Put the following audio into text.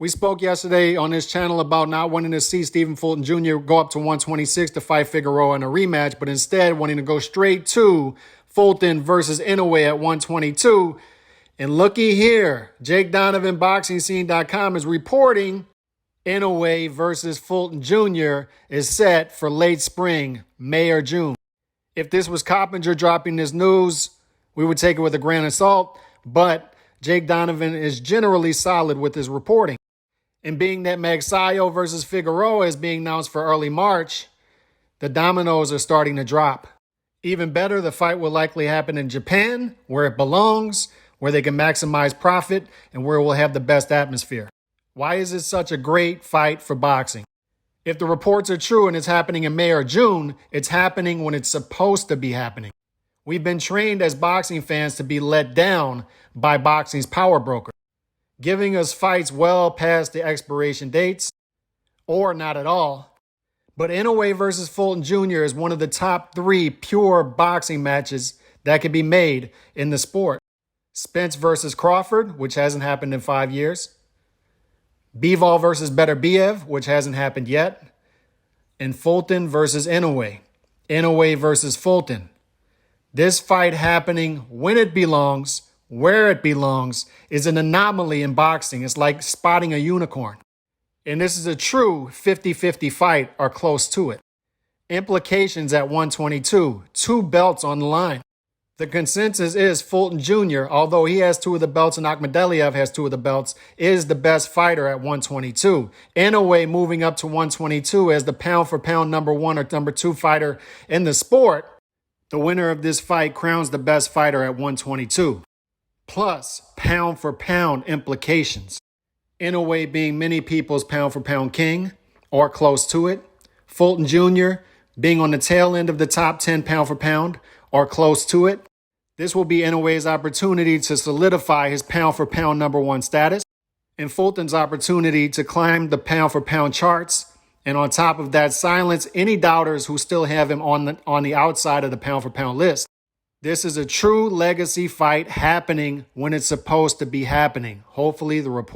We spoke yesterday on this channel about not wanting to see Stephen Fulton Jr. go up to 126 to fight Figueroa in a rematch, but instead wanting to go straight to Fulton versus Inoue at 122. And looky here, Jake Donovan BoxingScene.com is reporting Inoue versus Fulton Jr. is set for late spring, May or June. If this was Coppinger dropping this news, we would take it with a grain of salt, but Jake Donovan is generally solid with his reporting. And being that Magsayo versus Figueroa is being announced for early March, the dominoes are starting to drop. Even better, the fight will likely happen in Japan, where it belongs, where they can maximize profit, and where it will have the best atmosphere. Why is it such a great fight for boxing? If the reports are true and it's happening in May or June, it's happening when it's supposed to be happening. We've been trained as boxing fans to be let down by boxing's power broker, giving us fights well past the expiration dates, or not at all. But Inoue versus Fulton Jr. is one of the top 3 pure boxing matches that could be made in the sport. Spence versus Crawford, which hasn't happened in 5 years. Bivol versus Beterbiev, which hasn't happened yet. And Fulton versus Inoue. Inoue versus Fulton. This fight happening when it belongs, where it belongs, is an anomaly in boxing. It's like spotting a unicorn. And this is a true 50-50 fight or close to it. Implications at 122, 2 belts on the line. The consensus is Fulton Jr., although he has 2 of the belts and Akhmadaliev has 2 of the belts, is the best fighter at 122. Inoue moving up to 122 as the pound-for-pound number 1 or number 2 fighter in the sport. The winner of this fight crowns the best fighter at 122. Plus, pound-for-pound implications. Inoue being many people's pound-for-pound king, or close to it. Fulton Jr. being on the tail end of the top 10 pound-for-pound, or close to it. This will be Inoue's opportunity to solidify his pound-for-pound number 1 status, and Fulton's opportunity to climb the pound-for-pound charts, and on top of that, silence any doubters who still have him on the outside of the pound-for-pound list. This is a true legacy fight happening when it's supposed to be happening. Hopefully the report